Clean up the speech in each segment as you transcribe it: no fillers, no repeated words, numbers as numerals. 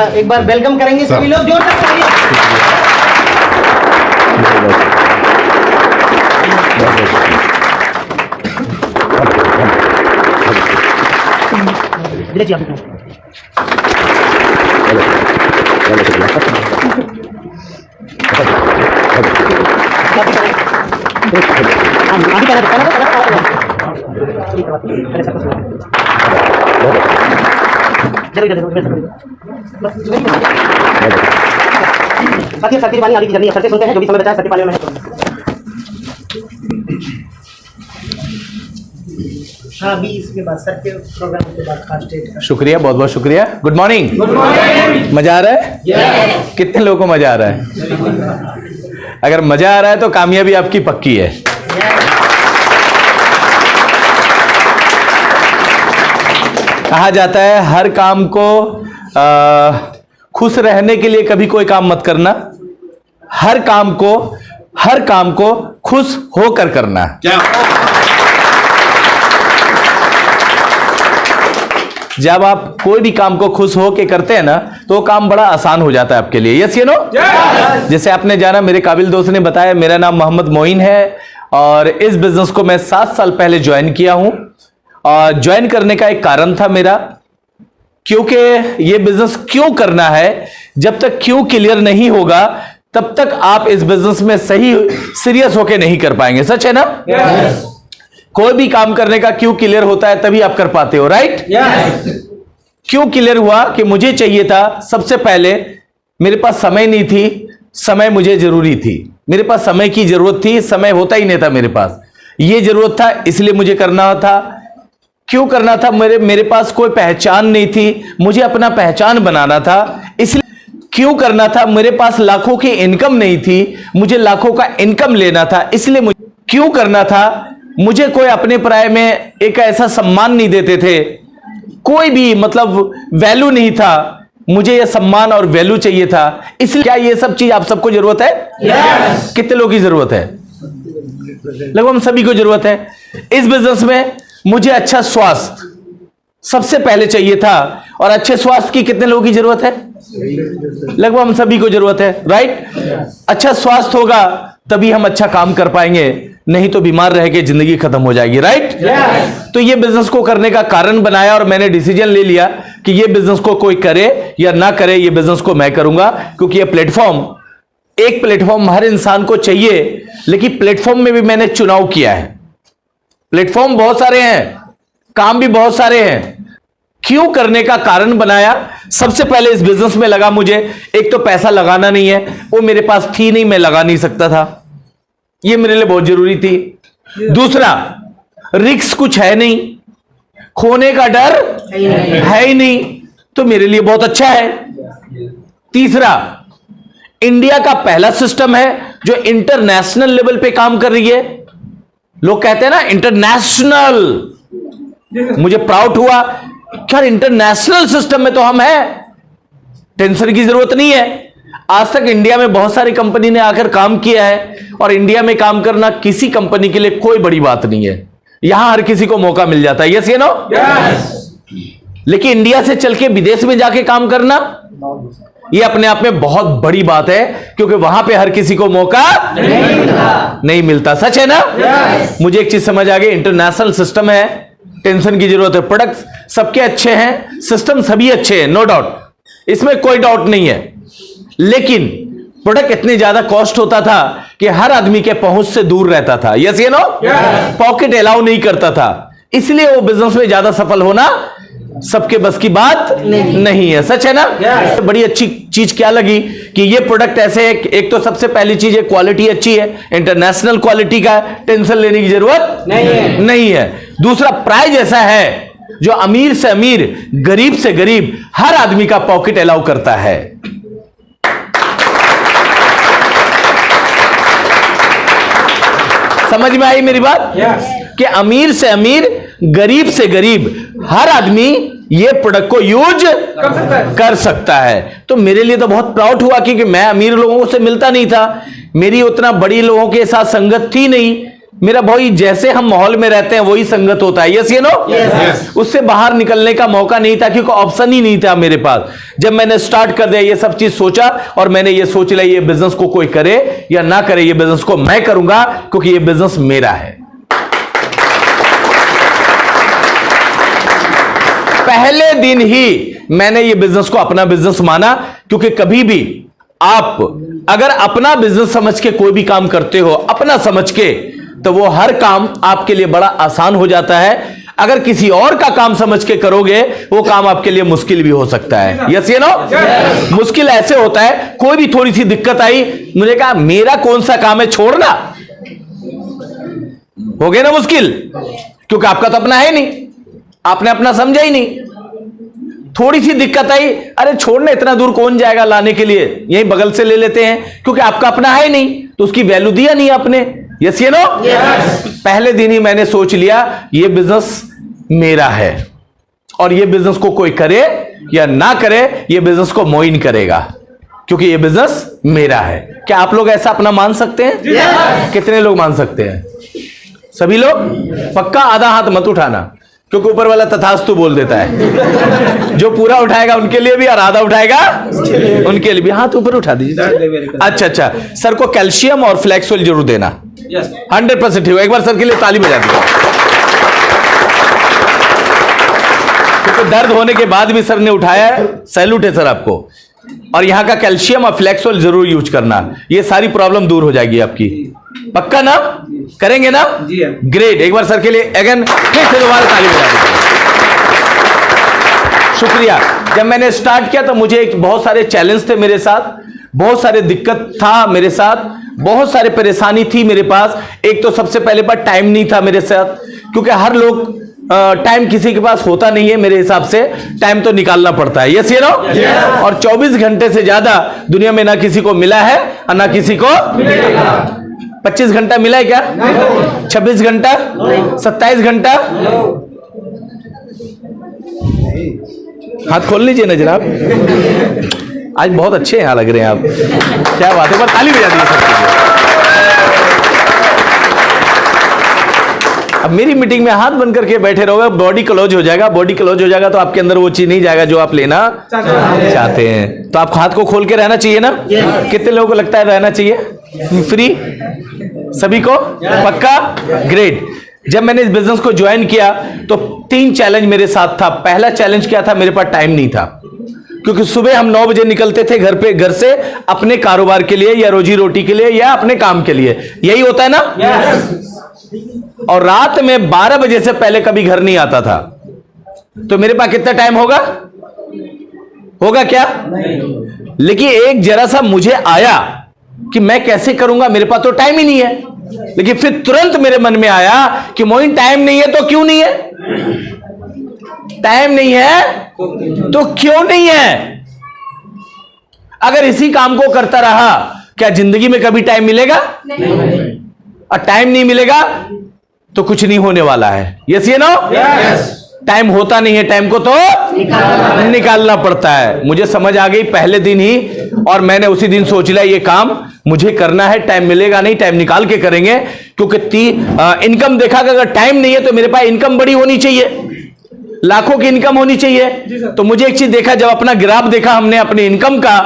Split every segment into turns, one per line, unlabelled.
एक बार वेलकम करेंगे सभी लोग, जोर से तालियां। सत्य वाणी आगे की जर्नी है, सत्य सुनते हैं, जो भी समय बचा है सत्य पाने में है। हाँ, अभी इसके बाद सत्य प्रोग्राम के बाद फास्ट डेट।
शुक्रिया, बहुत बहुत शुक्रिया। Good morning.
Good morning.
मजा आ रहा है?
यस।
कितने लोगों को मजा आ रहा है? अगर मजा आ रहा है तो कामयाबी आपकी पक्की है। कहा जाता है हर काम को खुश रहने के लिए कभी कोई काम मत करना, हर काम को खुश होकर करना। जब आप कोई भी काम को खुश होकर करते हैं ना तो वो काम बड़ा आसान हो जाता है आपके लिए। यस या नो? जैसे आपने जाना, मेरे काबिल दोस्त ने बताया, मेरा नाम मोहम्मद मोइन है और इस बिजनेस को मैं 7 साल पहले ज्वाइन किया हूं। और ज्वाइन करने का एक कारण था मेरा, क्योंकि ये बिजनेस क्यों करना है, जब तक क्यों क्लियर नहीं होगा तब तक आप इस बिजनेस में सही सीरियस होके नहीं कर पाएंगे। सच है ना? yes. कोई भी काम करने का क्यों क्लियर होता है तभी आप कर पाते हो, राइट? yes. क्यों क्लियर हुआ कि मुझे चाहिए था, सबसे पहले मेरे पास समय नहीं थी, समय मुझे जरूरी थी। मेरे पास समय की जरूरत थी, समय होता ही नहीं था मेरे पास। ये जरूरत था इसलिए मुझे करना था। क्यों करना था? मेरे पास कोई पहचान नहीं थी, मुझे अपना पहचान बनाना था, इसलिए। क्यों करना था? मेरे पास लाखों की इनकम नहीं थी, मुझे लाखों का इनकम लेना था, इसलिए मुझे। क्यों करना था? मुझे कोई अपने पराये में एक ऐसा सम्मान नहीं देते थे, कोई भी मतलब वैल्यू नहीं था, मुझे यह सम्मान और वैल्यू चाहिए था, इसलिए। क्या ये सब चीज आप सबको जरूरत है? yes. कितने लोगों की जरूरत है? लगभग हम सभी को जरूरत है। इस बिजनेस में मुझे अच्छा स्वास्थ्य सबसे पहले चाहिए था, और अच्छे स्वास्थ्य की कितने लोगों की जरूरत है? लगभग हम सभी को जरूरत है, राइट? अच्छा स्वास्थ्य होगा तभी हम अच्छा काम कर पाएंगे, नहीं तो बीमार रह के जिंदगी खत्म हो जाएगी, राइट? तो ये बिजनेस को करने का कारण बनाया और मैंने डिसीजन ले लिया कि ये बिजनेस को कोई करे या ना करे, ये बिजनेस को मैं करूंगा, क्योंकि ये प्लेटफॉर्म, एक प्लेटफॉर्म हर इंसान को चाहिए, लेकिन प्लेटफॉर्म में भी मैंने चुनाव किया है। प्लेटफॉर्म बहुत सारे हैं, काम भी बहुत सारे हैं। क्यों करने का कारण बनाया? सबसे पहले इस बिजनेस में लगा मुझे, एक तो पैसा लगाना नहीं है, वो मेरे पास थी नहीं, मैं लगा नहीं सकता था, ये मेरे लिए बहुत जरूरी थी। दूसरा, रिस्क कुछ है नहीं, खोने का डर है ही नहीं, तो मेरे लिए बहुत अच्छा है। तीसरा, इंडिया का पहला सिस्टम है जो इंटरनेशनल लेवल पे काम कर रही है। लोग कहते हैं ना इंटरनेशनल, मुझे प्राउड हुआ क्या इंटरनेशनल सिस्टम में तो हम हैं, टेंशन की जरूरत नहीं है। आज तक इंडिया में बहुत सारी कंपनी ने आकर काम किया है, और इंडिया में काम करना किसी कंपनी के लिए कोई बड़ी बात नहीं है, यहां हर किसी को मौका मिल जाता है। यस या नो? लेकिन इंडिया से चल के विदेश में जाके काम करना, यह अपने आप में बहुत बड़ी बात है, क्योंकि वहां पे हर किसी को मौका नहीं मिलता। सच है ना? मुझे एक चीज समझ आ गई, इंटरनेशनल सिस्टम है, टेंशन की जरूरत है। प्रोडक्ट्स सबके अच्छे हैं, सिस्टम सभी अच्छे हैं, नो डाउट, इसमें कोई डाउट नहीं है, लेकिन प्रोडक्ट इतनी ज्यादा कॉस्ट होता था कि हर आदमी के पहुंच से दूर रहता था। यस ये नो? पॉकेट अलाउ नहीं करता था, इसलिए वो बिजनेस में ज्यादा सफल होना सबके बस की बात नहीं है। सच है ना? बड़ी अच्छी चीज क्या लगी कि ये प्रोडक्ट ऐसे है, एक तो सबसे पहली चीज है क्वालिटी अच्छी है, इंटरनेशनल क्वालिटी का, टेंशन लेने की जरूरत नहीं है। दूसरा, प्राइस ऐसा है जो अमीर से अमीर, गरीब से गरीब हर आदमी का पॉकेट अलाउ करता है। समझ में आई मेरी बात? कि अमीर से अमीर, गरीब से गरीब हर आदमी ये प्रोडक्ट को यूज कर सकता है। तो मेरे लिए तो बहुत प्राउड हुआ, क्योंकि मैं अमीर लोगों से मिलता नहीं था, मेरी उतना बड़ी लोगों के साथ संगत थी नहीं, मेरा भाई जैसे हम माहौल में रहते हैं वही संगत होता है। यस ये नो, उससे बाहर निकलने का मौका नहीं था क्योंकि ऑप्शन ही नहीं था मेरे पास। जब मैंने स्टार्ट कर दिया ये सब चीज सोचा और मैंने ये सोच लिया ये बिजनेस को कोई करे या ना करे, ये बिजनेस को मैं करूंगा क्योंकि ये बिजनेस मेरा है। पहले दिन ही मैंने ये बिजनेस को अपना बिजनेस माना, क्योंकि कभी भी आप अगर अपना बिजनेस समझ के कोई भी काम करते हो, अपना समझ के, तो वो हर काम आपके लिए बड़ा आसान हो जाता है। अगर किसी और का काम समझ के करोगे वो काम आपके लिए मुश्किल भी हो सकता है। यस ये नो, मुश्किल ऐसे होता है, कोई भी थोड़ी सी दिक्कत आई, मुझे कहा मेरा कौन सा काम है, छोड़ना, हो गया ना मुश्किल, क्योंकि आपका तो अपना है नहीं, आपने अपना समझा ही नहीं। थोड़ी सी दिक्कत आई, अरे छोड़ना, इतना दूर कौन जाएगा लाने के लिए, यहीं बगल से ले लेते हैं, क्योंकि आपका अपना है नहीं तो उसकी वैल्यू दिया नहीं आपने। यस ये नो, पहले दिन ही मैंने सोच लिया ये बिजनेस मेरा है और ये बिजनेस को कोई करे या ना करे, ये बिजनेस को मोइन करेगा क्योंकि ये बिजनेस मेरा है। क्या आप लोग ऐसा अपना मान सकते हैं? कितने लोग मान सकते हैं? सभी लोग? पक्का? आधा हाथ मत उठाना, क्योंकि ऊपर वाला तथास्तु बोल देता है। जो पूरा उठाएगा उनके लिए भी और आधा उठाएगा उनके लिए भी। हाथ ऊपर उठा दीजिए। अच्छा, सर को कैल्शियम और फ्लैक्स ऑयल जरूर देना। 100% ठीक। एक बार सर के लिए ताली बजा दीजिए, क्योंकि दर्द होने के बाद भी सर ने उठाया है। सैल्यूट है सर आपको। और यहां का कैल्शियम और फ्लैक्स ऑयल जरूर यूज करना, ये सारी प्रॉब्लम दूर हो जाएगी आपकी। पक्का ना? करेंगे ना? ग्रेट। एक बार सर के लिए अगेन फिर से दोबारा ताली बजा दीजिए। शुक्रिया। जब मैंने स्टार्ट किया तो मुझे बहुत सारे चैलेंज थे मेरे साथ, बहुत सारे दिक्कत था मेरे साथ, बहुत सारे परेशानी थी मेरे पास। एक तो सबसे पहले बार टाइम नहीं था मेरे साथ, क्योंकि हर लोग टाइम किसी के पास होता नहीं है। मेरे हिसाब से टाइम तो निकालना पड़ता है। यस ये नो। और 24 घंटे से ज्यादा दुनिया में ना किसी को मिला है और ना किसी को मिलेगा। 25 घंटा मिला है क्या? 26 घंटा? 27 घंटा? हाथ खोल लीजिए ना जनाब। आज बहुत अच्छे यहाँ लग रहे हैं आप, क्या बात है। पर ताली बजा दीजिए सबके लिए। अब मेरी मीटिंग में हाथ बंद करके बैठे रहोगे, बॉडी क्लोज हो जाएगा। बॉडी क्लोज हो जाएगा तो आपके अंदर वो चीज नहीं जाएगा जो आप लेना चाहते हैं। तो आपको हाथ को खोल के रहना चाहिए ना? कितने लोगों को लगता है रहना चाहिए फ्री? सभी को? पक्का? ग्रेट। जब मैंने इस बिजनेस को ज्वाइन किया तो 3 चैलेंज मेरे साथ था। पहला चैलेंज क्या था? मेरे पास टाइम नहीं था, क्योंकि सुबह हम 9 बजे निकलते थे घर से अपने कारोबार के लिए या रोजी रोटी के लिए या अपने काम के लिए, यही होता है ना? और रात में 12 बजे से पहले कभी घर नहीं आता था। तो मेरे पास कितना टाइम होगा क्या? लेकिन एक जरा सा मुझे आया कि मैं कैसे करूंगा, मेरे पास तो टाइम ही नहीं है। लेकिन फिर तुरंत मेरे मन में आया कि मोइन टाइम नहीं है तो क्यों नहीं है? टाइम नहीं है तो क्यों नहीं है? अगर इसी काम को करता रहा क्या जिंदगी में कभी टाइम मिलेगा? नहीं। और टाइम नहीं मिलेगा तो कुछ नहीं होने वाला है। यस ये नो? टाइम होता नहीं है, टाइम को तो निकालना पड़ता है। मुझे समझ आ गई पहले दिन ही, और मैंने उसी दिन सोच लिया ये काम मुझे करना है। टाइम मिलेगा नहीं, टाइम निकाल के करेंगे, क्योंकि इनकम देखा कि अगर टाइम नहीं है तो मेरे पास इनकम बड़ी होनी चाहिए, लाखों की इनकम होनी चाहिए। तो मुझे एक चीज देखा, जब अपना ग्राफ देखा हमने अपनी इनकम का,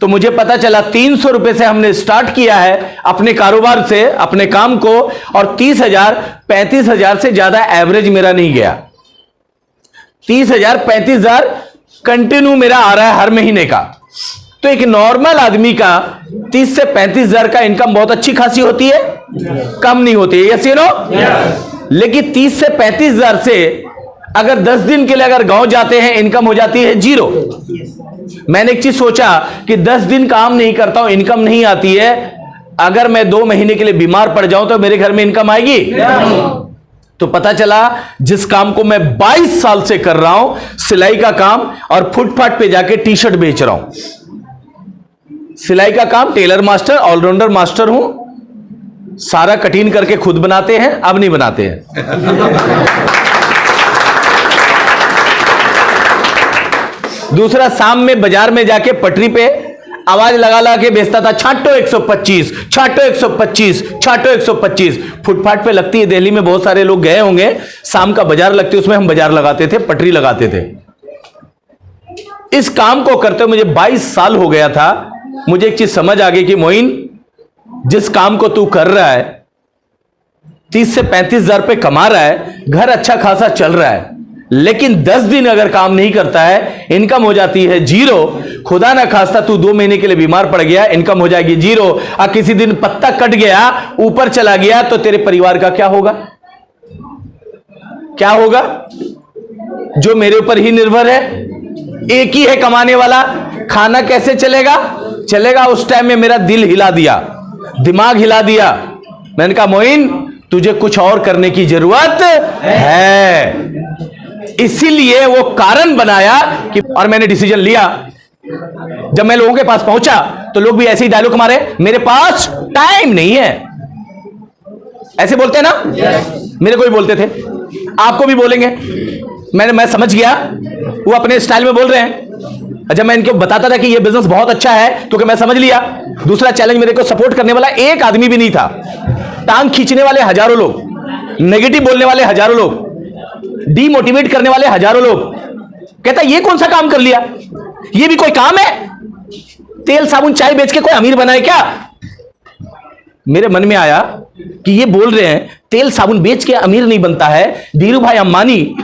तो मुझे पता चला 300 रुपए से हमने स्टार्ट किया है अपने कारोबार से, अपने काम को, और 30,000 35,000 से ज्यादा एवरेज मेरा नहीं गया। 30,000 35,000 कंटिन्यू मेरा आ रहा है हर महीने का। तो एक नॉर्मल आदमी का 30 से 35,000 का इनकम बहुत अच्छी खासी होती है, कम नहीं होती है। Yes you know? लेकिन 30 से 35,000 से अगर 10 दिन के लिए अगर गांव जाते हैं इनकम हो जाती है 0। मैंने एक चीज सोचा कि 10 दिन काम नहीं करता हूं, इनकम नहीं आती है, अगर मैं 2 महीने के लिए बीमार पड़ जाऊं तो मेरे घर में इनकम आएगी? तो पता चला जिस काम को मैं 22 साल से कर रहा हूं, सिलाई का काम, और फुटपाथ पे जाके टी शर्ट बेच रहा हूं। सिलाई का काम, टेलर मास्टर, ऑलराउंडर मास्टर हूं, सारा कटिंग करके खुद बनाते हैं, अब नहीं बनाते हैं। दूसरा, शाम में बाजार में जाके पटरी पे आवाज लगा लगा के बेचता था, छाटो 125, छाटो 125, छाटो 125। फुटपाथ पे लगती है, दिल्ली में बहुत सारे लोग गए होंगे, शाम का बाजार लगती है, उसमें हम बाजार लगाते थे, पटरी लगाते थे। इस काम को करते हुए मुझे 22 साल हो गया था। मुझे एक चीज समझ आ गई कि मोइन, जिस काम को तू कर रहा है, 30 से 35 हजार रुपए कमा रहा है, घर अच्छा खासा चल रहा है, लेकिन 10 दिन अगर काम नहीं करता है, इनकम हो जाती है जीरो। खुदा ना खास्ता तू 2 महीने के लिए बीमार पड़ गया, इनकम हो जाएगी जीरो। और किसी दिन पत्ता कट गया, ऊपर चला गया, तो तेरे परिवार का क्या होगा? क्या होगा? जो मेरे ऊपर ही निर्भर है, एक ही है कमाने वाला, खाना कैसे चलेगा? चलेगा। उस टाइम में मेरा दिल हिला दिया, दिमाग हिला दिया। मैंने कहा मोइन, तुझे कुछ और करने की जरूरत है। इसीलिए वो कारण बनाया कि, और मैंने डिसीजन लिया। जब मैं लोगों के पास पहुंचा तो लोग भी ऐसे ही डायलॉग मारे, मेरे पास टाइम नहीं है। ऐसे बोलते हैं ना, मेरे को भी बोलते थे, आपको भी बोलेंगे। मैं समझ गया वो अपने स्टाइल में बोल रहे हैं। जब मैं इनको बताता था कि ये बिजनेस बहुत अच्छा है, क्योंकि मैं समझ लिया। दूसरा चैलेंज, मेरे को सपोर्ट करने वाला एक आदमी भी नहीं था। टांग खींचने वाले हजारों लोग, नेगेटिव बोलने वाले हजारों लोग, डीमोटिवेट करने वाले हजारों लोग। कहता ये कौन सा काम कर लिया, ये भी कोई काम है? तेल साबुन चाय बेच के कोई अमीर बना है क्या? मेरे मन में आया कि ये बोल रहे हैं तेल साबुन बेच के अमीर नहीं बनता है। धीरू भाई अंबानी,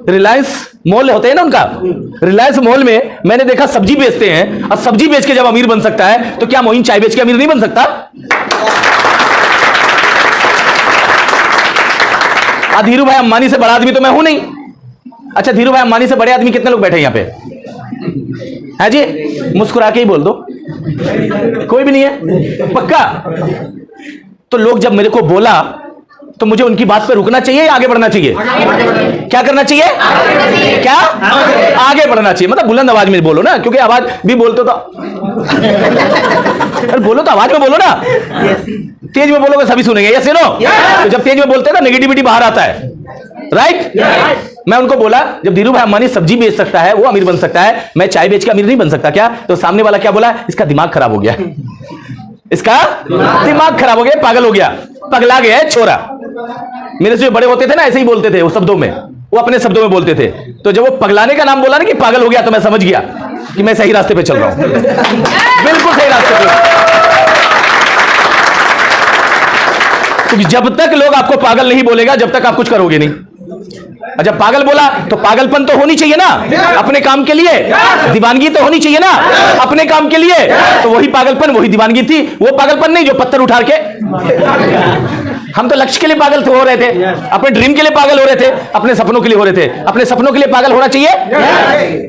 रिलायंस मॉल होते हैं ना उनका, रिलायंस मॉल में मैंने देखा सब्जी बेचते हैं, और सब्जी बेच के जब अमीर बन सकता है, तो क्या मोइन चाय बेच के अमीर नहीं बन सकता? धीरू भाई अंबानी से बड़ा आदमी तो मैं हूं नहीं। अच्छा, धीरू भाई अंबानी से बड़े आदमी कितने लोग बैठे यहां पे है जी? मुस्कुरा के ही बोल दो, कोई भी नहीं है पक्का। तो लोग जब मेरे को बोला, तो मुझे उनकी बात पे रुकना चाहिए या आगे बढ़ना चाहिए? क्या करना चाहिए? क्या आगे बढ़ना चाहिए। मतलब बुलंद आवाज में बोलो ना, क्योंकि आवाज भी बोलते तो अरे बोलो तो आवाज में बोलो ना। तेज में बोलोगे सभी सुनेंगे, यस नो? तो जब तेज में बोलते हैं ना, नेगेटिविटी बाहर आता है, राइट? मैं उनको बोला, जब धीरू भाई अंबानी सब्जी बेच सकता है, वो अमीर बन सकता है, मैं चाय बेच के अमीर नहीं बन सकता क्या? तो सामने वाला क्या बोला? इसका दिमाग खराब हो गया, इसका दिमाग खराब हो गया, पागल हो गया, पगला गया है छोरा। मेरे से जो बड़े होते थे ना, ऐसे ही बोलते थे वो शब्दों में, वो अपने शब्दों में बोलते थे। तो जब वो पगलाने का नाम बोला ना कि पागल हो गया, तो मैं समझ गया कि मैं सही रास्ते पे चल रहा हूं, बिल्कुल सही रास्ते पे। क्योंकि जब तक लोग आपको पागल नहीं बोलेगा, जब तक आप कुछ करोगे नहीं। और जब पागल बोला, तो पागलपन तो होनी चाहिए ना अपने काम के लिए, दीवानगी तो होनी चाहिए ना अपने काम के लिए। तो वही पागलपन, वही दीवानगी थी। वो पागलपन नहीं जो पत्थर उठा के, हम तो लक्ष्य के लिए पागल हो रहे थे, अपने ड्रीम के लिए पागल हो रहे थे, अपने सपनों के लिए हो रहे थे। अपने सपनों के लिए पागल होना चाहिए,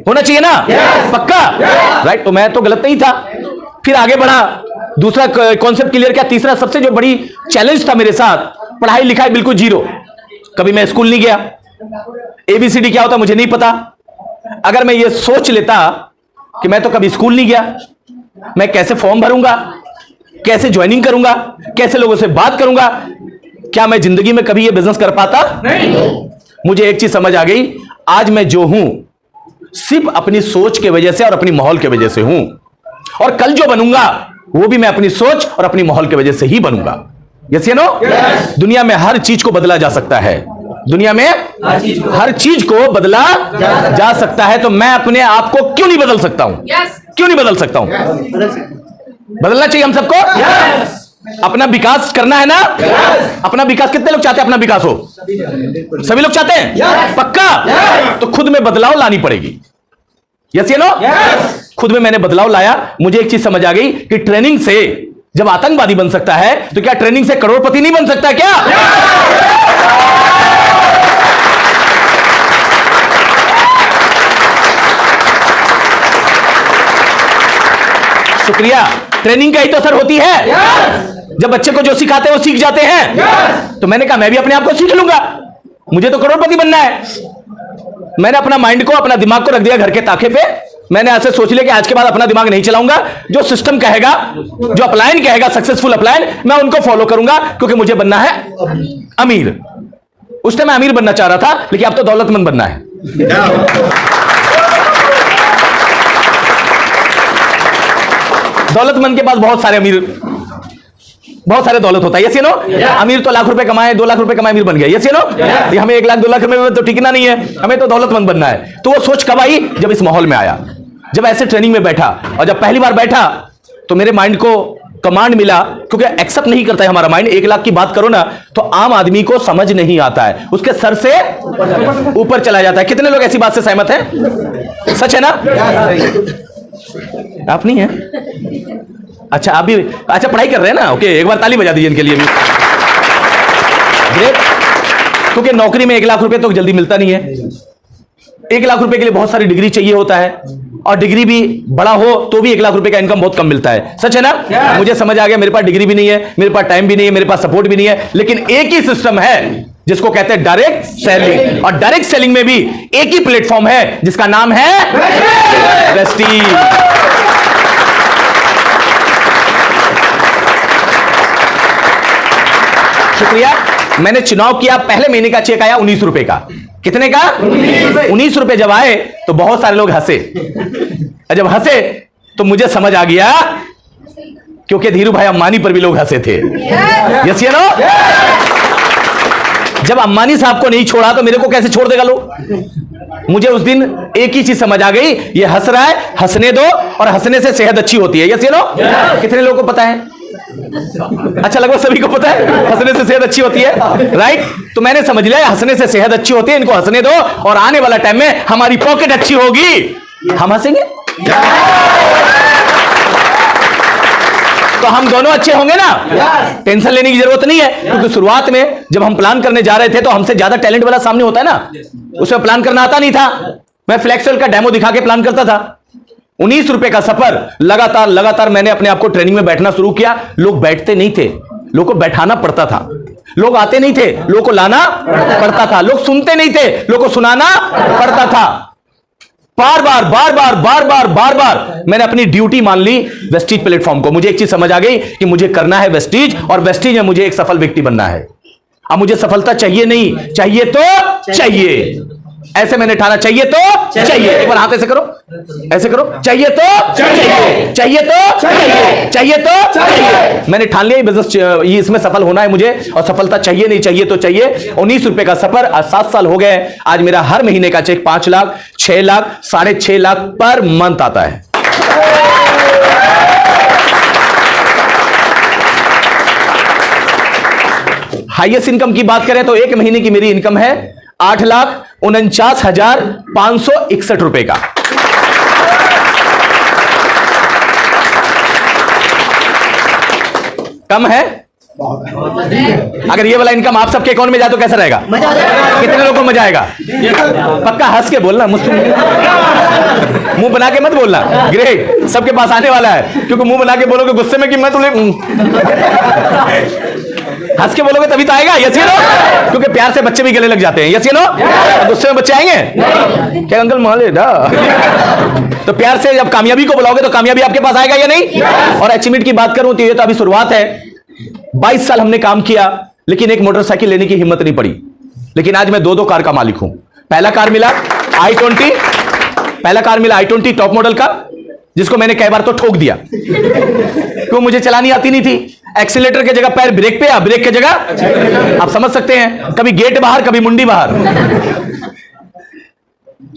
होना चाहिए ना, पक्का, राइट? तो मैं तो गलत नहीं था। फिर आगे बढ़ा, दूसरा कॉन्सेप्ट क्लियर किया। तीसरा सबसे जो बड़ी चैलेंज था मेरे साथ, पढ़ाई लिखाई बिल्कुल जीरो। कभी मैं स्कूल नहीं गया, ABCD क्या होता मुझे नहीं पता। अगर मैं ये सोच लेता कि मैं तो कभी स्कूल नहीं गया, मैं कैसे फॉर्म भरूंगा, कैसे ज्वाइनिंग करूंगा, कैसे लोगों से बात करूंगा, क्या मैं जिंदगी में कभी ये बिजनेस कर पाता? नहीं। मुझे एक चीज समझ आ गई, आज मैं जो हूं सिर्फ अपनी सोच के वजह से और अपनी माहौल के वजह से हूं, और कल जो बनूंगा वो भी मैं अपनी सोच और अपनी माहौल की वजह से ही बनूंगा। यस या नो? दुनिया में हर चीज को बदला जा सकता है, दुनिया में हर चीज को बदला जा सकता है। तो मैं अपने आप को क्यों नहीं बदल सकता हूं? क्यों नहीं बदल सकता हूं? बदलना चाहिए हम सबको। अपना विकास करना है ना। अपना विकास कितने लोग चाहते हैं? अपना विकास हो, सभी लोग चाहते हैं, पक्का। तो खुद में बदलाव लानी पड़ेगी। यस या नो? खुद में मैंने बदलाव लाया। मुझे एक चीज समझ आ गई कि ट्रेनिंग से जब आतंकवादी बन सकता है, तो क्या ट्रेनिंग से करोड़पति नहीं बन सकता क्या? शुक्रिया। ट्रेनिंग का ही तो असर होती है। जब बच्चे को जो सिखाते हैं वो सीख जाते हैं। तो मैंने कहा मैं भी अपने आप को सीख लूंगा, मुझे तो करोड़पति बनना है। मैंने अपना माइंड को, अपना दिमाग को रख दिया घर के ताखे पे। मैंने ऐसे सोच लिया कि आज के बाद अपना दिमाग नहीं चलाऊंगा। जो सिस्टम कहेगा, जो अपलाइन कहेगा, सक्सेसफुल अपलाइन, मैं उनको फॉलो करूंगा, क्योंकि मुझे बनना है अमीर। उस टाइम मैं अमीर बनना चाह रहा था, लेकिन अब तो दौलतमंद बनना है। दौलतमंद के पास बहुत सारे दौलत होता है, यस या नो? अमीर तो लाख रुपए कमाए, 2 लाख रुपए कमाए, अमीर बन गया, यस या नो? हमें 1 लाख 2 लाख में तो टिकना नहीं है, हमें तो दौलतमंद बनना है। तो वो सोच कब आई? जब इस माहौल में आया, जब ऐसे ट्रेनिंग में बैठा, और जब पहली बार बैठा तो मेरे माइंड को कमांड मिला, क्योंकि एक्सेप्ट नहीं करता है हमारा माइंड। 1 लाख की बात करो ना तो आम आदमी को समझ नहीं आता है, उसके सर से ऊपर चला जाता है। कितने लोग ऐसी बात से सहमत हैं? सच है ना? आप नहीं है? अच्छा, आप भी अच्छा पढ़ाई कर रहे हैं ना? ओके, एक बार ताली बजा दीजिए इनके लिए भी। ग्रेट। क्योंकि नौकरी में 1 लाख रुपए तो जल्दी मिलता नहीं है। 1 लाख रुपए के लिए बहुत सारी डिग्री चाहिए होता है, और डिग्री भी बड़ा हो तो भी 1 लाख रुपए का इनकम बहुत कम मिलता है। सच है ना? मुझे समझ आ गया, मेरे पास डिग्री भी नहीं है, मेरे पास टाइम भी नहीं है, मेरे पास सपोर्ट भी नहीं है, लेकिन एक ही सिस्टम है जिसको कहते हैं डायरेक्ट सेलिंग। और डायरेक्ट सेलिंग में भी एक ही प्लेटफॉर्म है जिसका नाम है वेस्टीज। शुक्रिया। मैंने चुनाव किया, पहले महीने का चेक आया 19 रुपए का। कितने का? 19 रुपए। जब आए तो बहुत सारे लोग हंसे, और जब हंसे तो मुझे समझ आ गया, क्योंकि धीरू भाई अंबानी पर भी लोग हंसे थे, यस या नो? जब अंबानी साहब को नहीं छोड़ा तो मेरे को कैसे छोड़ देगा लोग? मुझे उस दिन एक ही चीज समझ आ गई, ये हंस रहा है, हंसने दो, और हंसने से सेहत अच्छी होती है, यस या नो? कितने लोगों को पता है? अच्छा, लगभग सभी को पता है हंसने से सेहत अच्छी होती है, राइट? तो मैंने समझ लिया हंसने से सेहत अच्छी होती है, इनको हंसने दो, और आने वाला टाइम में हमारी पॉकेट अच्छी होगी, हम हंसेंगे तो हम दोनों अच्छे होंगे ना। टेंशन लेने की जरूरत नहीं है, क्योंकि शुरुआत में जब हम प्लान करने जा रहे थे तो हमसे ज्यादा टैलेंट वाला सामने होता है ना, उसमें प्लान करना आता नहीं था। मैं फ्लेक्सवेल का डेमो दिखा के प्लान करता था। 19 रुपए का सफर, लगातार मैंने अपने आप को ट्रेनिंग में बैठना शुरू किया। लोग बैठते नहीं थे, लोगों को बैठाना पड़ता था। लोग आते नहीं थे, लोगों को लाना पड़ता था। लोग सुनते नहीं थे, लोगों को सुनाना पड़ता था। बार बार मैंने अपनी ड्यूटी मान ली वेस्टीज प्लेटफॉर्म को। मुझे एक चीज समझ आ गई कि मुझे करना है वेस्टीज, और वेस्टीज में मुझे एक सफल व्यक्ति बनना है। अब मुझे सफलता चाहिए नहीं, चाहिए तो चाहिए। ऐसे मैंने ठाना, चाहिए तो चाहिए। एक बार हाथ ऐसे करो, ऐसे करो, चाहिए तो चाहिए, चाहिए तो चाहिए, चाहिए तो चाहिए। मैंने ठान लिया बिजनेस, इसमें सफल होना है मुझे, और सफलता चाहिए नहीं, चाहिए तो चाहिए। 19 रुपए का सफर, आज 7 साल हो गए। आज मेरा हर महीने का check 5 lakh, 6 lakh, 6.5 lakh per month आता है। हाईएस्ट इनकम की बात करें तो एक महीने की मेरी इनकम है 8,49,561 रुपए का। कम है? अगर ये वाला इनकम आप सबके अकाउंट में जाए तो कैसा रहेगा?
मजा आ जाएगा।
कितने लोगों को मजा आएगा? पक्का हंस के बोलना, मुंह बना के मत बोलना। ग्रेट, सबके पास आने वाला है, क्योंकि मुंह बना के बोलोगे गुस्से में कि मैं तुम्हें, हंस के बोलोगे तभी तो आएगा, यस या नो? क्योंकि प्यार से बच्चे भी गले लग जाते हैं, यस या नो? गुस्से में बच्चे आएंगे क्या? अंकल मान ले ना। तो प्यार से जब कामयाबी को बुलाओगे तो कामयाबी आपके पास आएगा या नहीं? और अचीवमेंट की बात करूं तो ये तो अभी शुरुआत है। 22 साल हमने काम किया, लेकिन एक मोटरसाइकिल लेने की हिम्मत नहीं पड़ी। लेकिन आज मैं 2 कार का मालिक हूं। पहला कार मिला i20 टॉप मॉडल का, जिसको मैंने कई बार तो ठोक दिया, क्यों? मुझे चलानी आती नहीं थी। एक्सीलेटर के जगह पैर ब्रेक पे, या ब्रेक के जगह, आप समझ सकते हैं, कभी गेट बाहर, कभी मुंडी बाहर।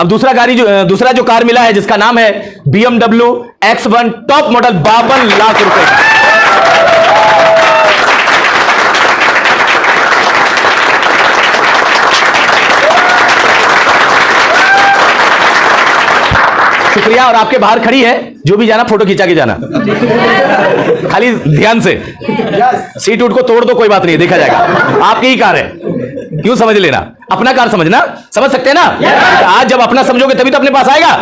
अब दूसरा जो कार मिला है, जिसका नाम है BMW X1 top model, 52 lakh रुपए का। शुक्रिया। और आपके बाहर खड़ी है, जो भी जाना फोटो खींचा के जाना, खाली ध्यान से। सीट उठ को तोड़ दो, कोई बात नहीं, देखा जाएगा। आपकी ही कार है, क्यों समझ लेना, अपना कार समझना, समझ सकते हैं ना? आज जब अपना समझोगे तभी तो अपने पास आएगा।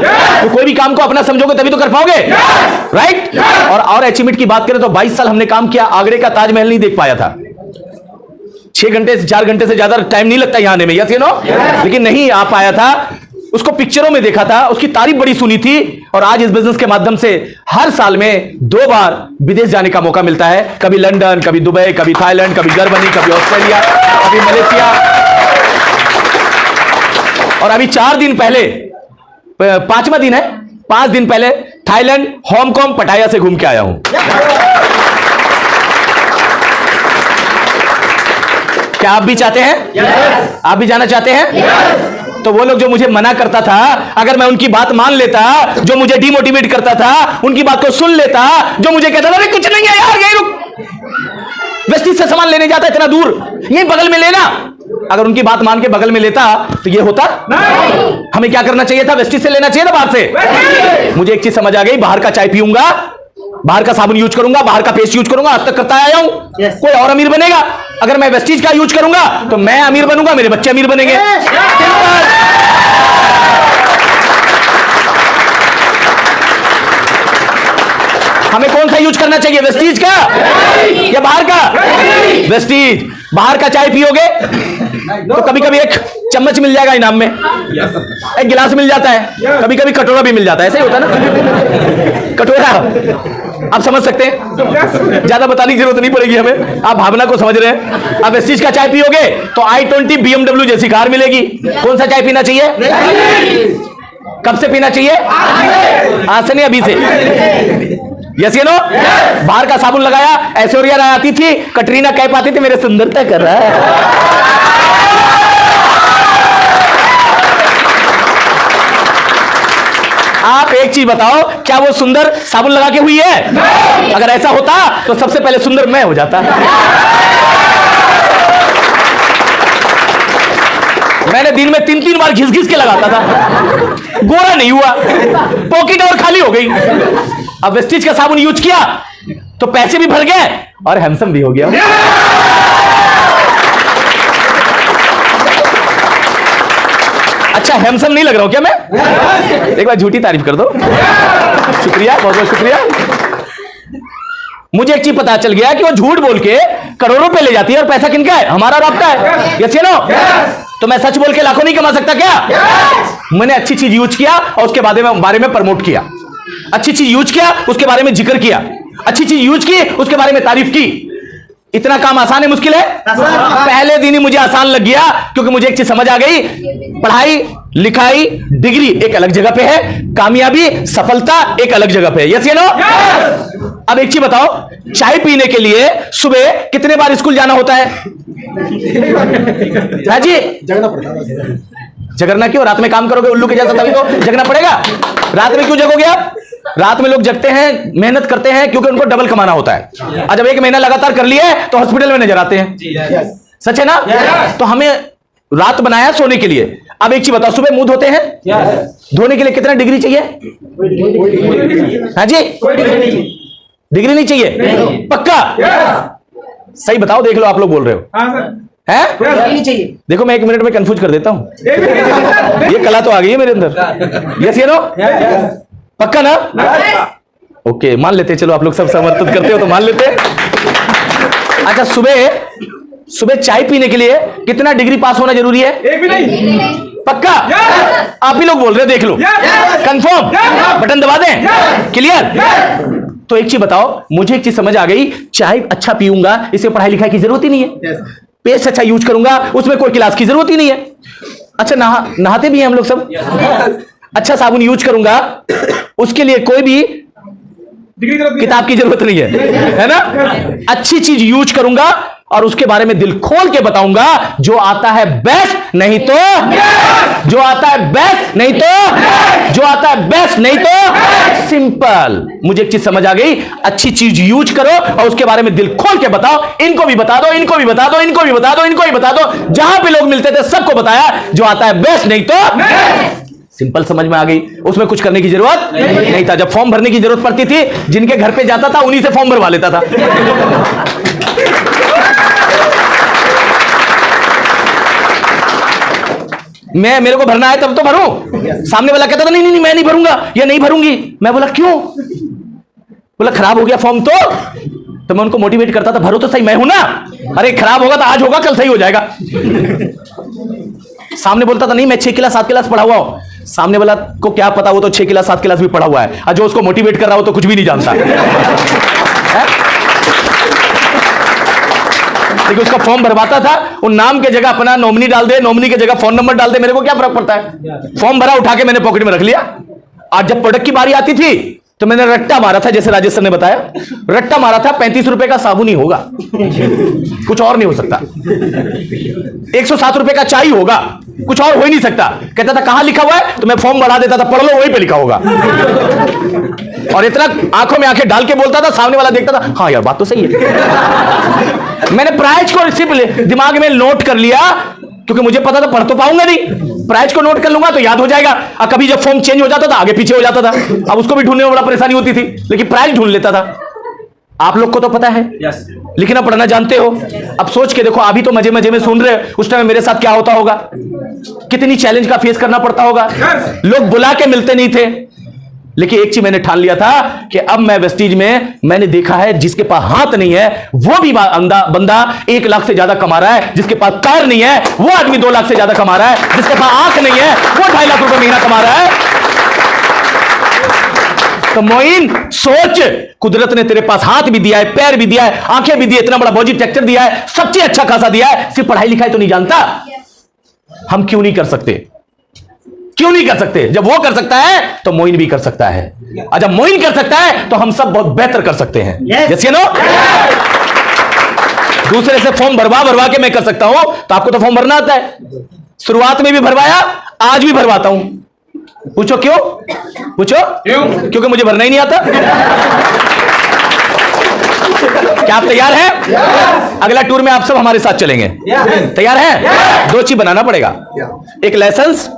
तो कोई भी काम को अपना समझोगे तभी तो कर पाओगे, राइट? और अचीवमेंट की बात करें तो 22 साल हमने काम किया। आगरे का ताजमहल नहीं देख पाया था। 6 घंटे से 4 घंटे से ज्यादा टाइम नहीं लगता यहां आने में, यस या नो? लेकिन नहीं आ पाया था। उसको पिक्चरों में देखा था, उसकी तारीफ बड़ी सुनी थी। और आज इस बिजनेस के माध्यम से हर साल में 2 बार विदेश जाने का मौका मिलता है। कभी लंदन, कभी दुबई, कभी थाईलैंड, कभी जर्मनी, कभी ऑस्ट्रेलिया, कभी मलेशिया। और अभी 4 दिन पहले, 5वां दिन है, 5 दिन पहले थाईलैंड, हांगकांग, पटाया से घूम के आया हूं। क्या आप भी चाहते हैं? आप भी जाना चाहते हैं? तो वो लोग जो मुझे मना करता था, अगर मैं उनकी बात मान लेता, जो मुझे डिमोटिवेट करता था, उनकी बात को सुन लेता, जो मुझे कहता था अरे कुछ नहीं है यार, यही रुक, वेस्टिज से सामान लेने जाता इतना दूर, यही बगल में लेना, अगर उनकी बात मान के बगल में लेता तो ये होता नहीं। हमें क्या करना चाहिए था? वेस्टिज से लेना चाहिए था बाहर से। मुझे एक चीज समझ आ गई, बाहर का चाय पीऊंगा, बाहर का साबुन यूज करूंगा, बाहर का पेस्ट यूज करूंगा, आज तक करता आया हूं। कोई और अमीर बनेगा? अगर मैं वेस्टिज का यूज करूंगा तो मैं अमीर बनूंगा, मेरे बच्चे अमीर बनेंगे। हमें कौन सा यूज करना चाहिए, वेस्टिज का या बाहर का? वेस्टिज। बाहर का चाय पियोगे तो कभी कभी एक चम्मच मिल जाएगा इनाम में, एक गिलास मिल जाता है, कभी कभी कटोरा भी मिल जाता है, ऐसा ही होता है ना, कटोरा। आप समझ सकते हैं, ज्यादा बताने की जरूरत नहीं पड़ेगी हमें, आप भावना को समझ रहे हैं। आप वेस्टिज का चाय पियोगे तो i20 BMW जैसी कार मिलेगी। कौन सा चाय पीना चाहिए? कब से पीना चाहिए? आज से नहीं, अभी से। यस या नो? बाहर का साबुन लगाया, ऐश्वर्या राय आती थी, कटरीना कैफ आती थी, मेरे सुंदरता कर रहा है। आप एक चीज बताओ, क्या वो सुंदर साबुन लगा के हुई है? नहीं। अगर ऐसा होता तो सबसे पहले सुंदर मैं हो जाता। मैंने दिन में 3-3 बार घिस घिस के लगाता था, गोरा नहीं हुआ, पॉकेट और खाली हो गई। अब वेस्टिज का साबुन यूज किया तो पैसे भी भर गए और हैंडसम भी हो गया। अच्छा, हैंडसम नहीं लग रहा हूं क्या मैं? एक बार झूठी तारीफ कर दो। शुक्रिया, बहुत बहुत शुक्रिया। मुझे एक चीज पता चल गया कि वो झूठ बोल के करोड़ों पे ले जाती है और पैसा किनका है? हमारा राब्ता है। यस या नो? तो मैं सच बोल के लाखों नहीं कमा सकता क्या? मैंने अच्छी चीज यूज किया और उसके बारे में प्रमोट किया, अच्छी चीज यूज किया उसके बारे में जिक्र किया, अच्छी चीज यूज की उसके बारे में तारीफ की। इतना काम आसान है, मुश्किल है? पहले दिन ही मुझे आसान लग गया, क्योंकि मुझे एक चीज समझ आ गई, पढ़ाई लिखाई डिग्री एक अलग जगह पे है, कामयाबी सफलता एक अलग जगह पे है। यस या नो? अब एक चीज बताओ, चाय पीने के लिए सुबह कितने बार स्कूल जाना होता है? हाँ जी,
जगना पड़ता है।
जगरना क्यों? रात में काम करोगे उल्लू के जैसा, तभी तो जगना पड़ेगा। रात में क्यों जगोगे आप? रात में लोग जगते हैं, मेहनत करते हैं, क्योंकि उनको डबल कमाना होता है। और जब एक महीना लगातार कर लिए तो हॉस्पिटल में नजर आते हैं। सच है ना? तो हमें रात बनाया सोने के लिए। अब एक चीज बताओ, सुबह मुंह धोते हैं, धोने के लिए कितना डिग्री चाहिए? हाँ जी, डिग्री नहीं चाहिए? पक्का? सही बताओ, देख लो, आप लोग बोल रहे हो है?
चाहिए।
देखो, मैं 1 मिनट में कंफ्यूज कर देता हूं। ये कला तो आ गई है मेरे अंदर। यस या नो? पक्का ना? ओके, मान लेते। चलो, आप लोग सब समर्थित करते हो तो मान लेते। अच्छा, सुबह चाय पीने के लिए कितना डिग्री पास होना जरूरी है?
एक भी नहीं।
पक्का? आप ही लोग बोल रहे हो, देख लो। कंफर्म? बटन दबा दें? क्लियर? तो एक चीज बताओ, मुझे एक चीज समझ आ गई, चाय अच्छा पीऊंगा, इसे पढ़ाई लिखाई की जरूरत ही नहीं है। पेस्ट अच्छा यूज करूंगा, उसमें कोई क्लास की जरूरत ही नहीं है। अच्छा, नहाते भी हैं हम लोग सब। अच्छा साबुन यूज करूंगा, उसके लिए कोई भी किताब की जरूरत नहीं है ना? अच्छी चीज यूज करूंगा और उसके बारे में दिल खोल के बताऊंगा। जो आता है बेस्ट, नहीं तो जो आता है बेस्ट, नहीं तो जो आता है बेस्ट, नहीं तो सिंपल। मुझे एक चीज समझ आ गई, अच्छी चीज यूज करो और उसके बारे में दिल खोल के बताओ। इनको भी बता दो, इनको भी बता दो, इनको भी बता दो, इनको भी बता दो। जहां पे लोग मिलते थे सबको बताया, जो आता है बेस्ट, नहीं तो सिंपल। समझ में आ गई? उसमें कुछ करने की जरूरत नहीं था। जब फॉर्म भरने की जरूरत पड़ती थी, जिनके घर पे जाता था उन्हीं से फॉर्म भरवा लेता था। मेरे को भरना है तब तो भरूं। सामने वाला कहता था नहीं नहीं मैं नहीं भरूंगा या नहीं भरूंगी। मैं बोला क्यों? बोला खराब हो गया फॉर्म तो मैं उनको मोटिवेट करता था, भरो तो सही, मैं हूं ना। अरे खराब होगा तो आज होगा, कल सही हो जाएगा। सामने बोलता था नहीं मैं 6 क्लास 7 क्लास पढ़ा हुआ हूं। सामने वाला को क्या पता, वो तो 6 क्लास 7 क्लास भी पढ़ा हुआ है, और जो उसको मोटिवेट कर रहा हो तो कुछ भी नहीं जानता है? देखिए, उसका फॉर्म भरवाता था, उन नाम के जगह अपना नॉमिनी डाल दे, नॉमिनी के जगह फोन नंबर डाल दे, मेरे को क्या फर्क पड़ता है? फॉर्म भरा, उठा के मैंने पॉकेट में रख लिया। आज जब प्रोडक्ट की बारी आती थी तो मैंने रट्टा मारा था, जैसे राजेश सर ने बताया, रट्टा मारा था 35 रुपए का साबुन ही होगा, कुछ और नहीं हो सकता। 107 रुपए का चाय होगा, कुछ और हो ही नहीं सकता। कहता था कहां लिखा हुआ है, तो मैं फॉर्म बढ़ा देता था, पढ़ लो वहीं पे लिखा होगा। और इतना आंखों में आंखें डाल के बोलता था, सामने वाला देखता था, हाँ यार बात तो सही है। मैंने प्राइज को सिर्फ दिमाग में नोट कर लिया, क्योंकि मुझे पता था पढ़ तो पाऊंगा नहीं, प्राइज को नोट कर लूंगा तो याद हो जाएगा। और कभी जब फॉर्म चेंज हो जाता था आगे पीछे हो जाता था, अब उसको भी ढूंढने में बड़ा परेशानी होती थी, लेकिन प्राइज ढूंढ लेता था। आप लोग को तो पता है, लिखना पढ़ना जानते हो। अब सोच के देखो, अभी तो मजे मजे में सुन रहे हो, उस टाइम मेरे साथ क्या होता होगा, कितनी चैलेंज का फेस करना पड़ता होगा। लोग बुला के मिलते नहीं थे, लेकिन एक चीज मैंने ठान लिया था कि अब मैं वेस्टीज में मैंने देखा है, जिसके पास हाथ नहीं है वो भी बंदा 1 लाख से ज्यादा कमा रहा है, जिसके पास पैर नहीं है वो आदमी 2 लाख से ज्यादा कमा रहा है, जिसके पास आंख नहीं है वो 2.5 लाख रुपए महीना कमा रहा है। तो मोइन सोच, कुदरत ने तेरे पास हाथ भी दिया है, पैर भी दिया है, आंखें भी दी है, इतना बड़ा बॉडी टेक्सचर दिया है, सब चीज अच्छा खासा दिया है, सिर्फ पढ़ाई लिखाई तो नहीं जानता। हम क्यों नहीं कर सकते? क्यों नहीं कर सकते? जब वो कर सकता है तो मोइन भी कर सकता है, और जब मोइन कर सकता है तो हम सब बहुत बेहतर कर सकते हैं। यस या नो? दूसरे से फॉर्म भरवा के मैं कर सकता हूं, तो आपको तो फॉर्म भरना आता है। शुरुआत में भी भरवाया, आज भी भरवाता हूं। पूछो क्यों? पूछो क्यों? क्योंकि मुझे भरना ही नहीं आता। क्या आप तैयार हैं? अगला टूर में आप सब हमारे साथ चलेंगे। तैयार हैं? 2 चीज बनाना पड़ेगा, एक लाइसेंस,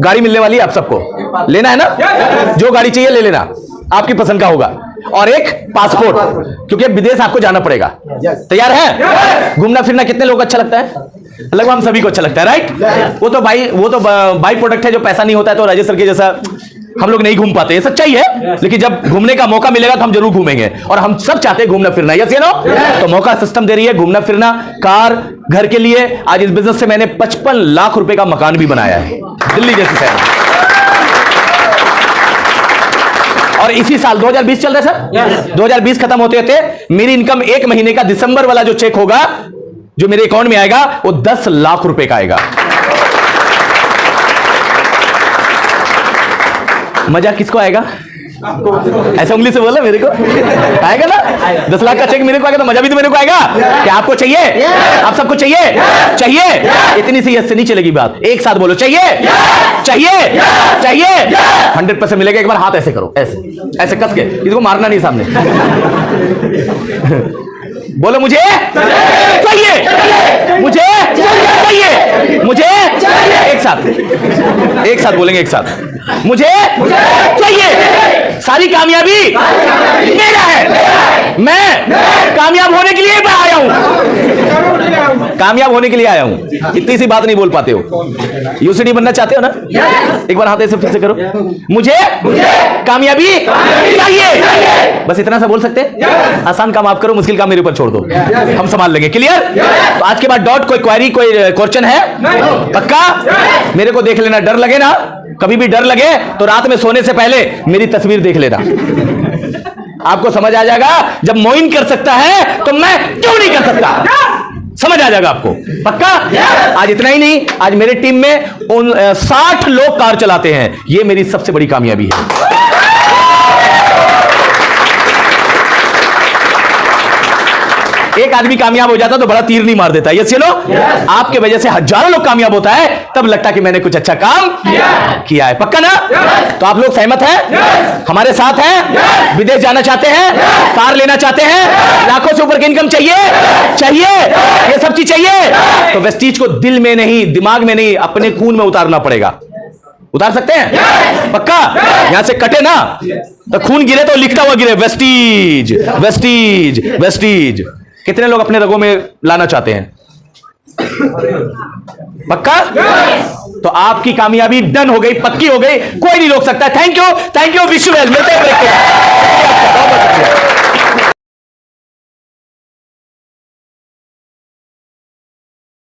गाड़ी मिलने वाली है आप सबको, लेना है ना? जो गाड़ी चाहिए ले लेना, आपकी पसंद का होगा, और एक पासपोर्ट, क्योंकि विदेश आपको जाना पड़ेगा। तैयार है? घूमना फिरना कितने लोगों को अच्छा लगता है? लगभग हम सभी को अच्छा लगता है, राइट? वो तो बाई प्रोडक्ट है, जो पैसा नहीं होता है तो राजेश सर के जैसा हम लोग नहीं घूम पाते, ये सच्चाई है। लेकिन जब घूमने का मौका मिलेगा तो हम जरूर घूमेंगे, और हम सब चाहते हैं घूमना फिरना। यस या नो? तो मौका सिस्टम दे रही है घूमना फिरना, कार, घर के लिए। आज इस बिजनेस से मैंने 55 लाख रुपए का मकान भी बनाया है दिल्ली जैसे शहर। और इसी साल 2020 चल रहा है सर, 2020 खत्म होते होते मेरी इनकम 1 महीने का दिसंबर वाला जो चेक होगा, जो मेरे अकाउंट में आएगा, वो 10 लाख रुपए का आएगा। मजा किसको आएगा? ऐसा उंगली से बोला, मेरे को आएगा ना? 10 लाख का चेक मेरे को आएगा तो मजा भी तो मेरे को आएगा। क्या आपको चाहिए? आप सबको चाहिए? चाहिए? इतनी सी यस से नहीं चलेगी बात, एक साथ बोलो चाहिए, चाहिए, चाहिए। 100% मिलेगा। एक बार हाथ ऐसे करो, ऐसे ऐसे कस के, इसको मारना नहीं सामने। बोलो मुझे चाहिए, मुझे चाहिए, मुझे एक साथ बोलेंगे, एक साथ मुझे चाहिए। सारी कामयाबी मेरा है, मैं कामयाब होने के लिए आया हूं, कामयाब होने के लिए आया हूं। इतनी सी बात नहीं बोल पाते हो। यूसीडी बनना चाहते हो ना? एक बार हाथ ऐसे फिर से करो, मुझे कामयाबी चाहिए। बस इतना सा बोल सकते हैं। आसान काम आप करो, मुश्किल काम मेरे ऊपर छोड़ दो, हम संभाल लेंगे। क्लियर? तो आज के बाद डॉट कोई क्वेरी, कोई क्वेश्चन है? पक्का? मेरे को देख लेना, डर लगे ना, कभी भी डर लगे तो रात में सोने से पहले मेरी तस्वीर देख लेना, आपको समझ आ जाएगा। जब मोइन कर सकता है तो मैं क्यों नहीं कर सकता, समझ आ जाएगा आपको। पक्का? आज इतना ही नहीं, आज मेरे टीम में 60 लोग कार चलाते हैं, ये मेरी सबसे बड़ी कामयाबी है। एक आदमी कामयाब हो जाता तो बड़ा तीर नहीं मार देता। ये चलो, आपके वजह से हजारों लोग कामयाब होता है, तब लगता कि मैंने कुछ अच्छा काम किया है। पक्का ना? तो आप लोग सहमत हैं? हमारे साथ हैं? विदेश जाना चाहते हैं? कार लेना चाहते हैं? लाखों से ऊपर की इनकम चाहिए? ये सब चीज चाहिए? तो वेस्टीज को दिल में नहीं, दिमाग में नहीं, अपने खून में उतारना पड़ेगा। उतार सकते हैं? पक्का? यहां से कटे ना तो खून गिरे तो लिखता हुआ गिरे, वेस्टीज, वेस्टीज, वेस्टीज। कितने लोग अपने रगों में लाना चाहते हैं? पक्का? तो आपकी कामयाबी डन हो गई, पक्की हो गई, कोई नहीं रोक सकता। Thank you, wish you well. मिलते हैं ब्रेक के बाद।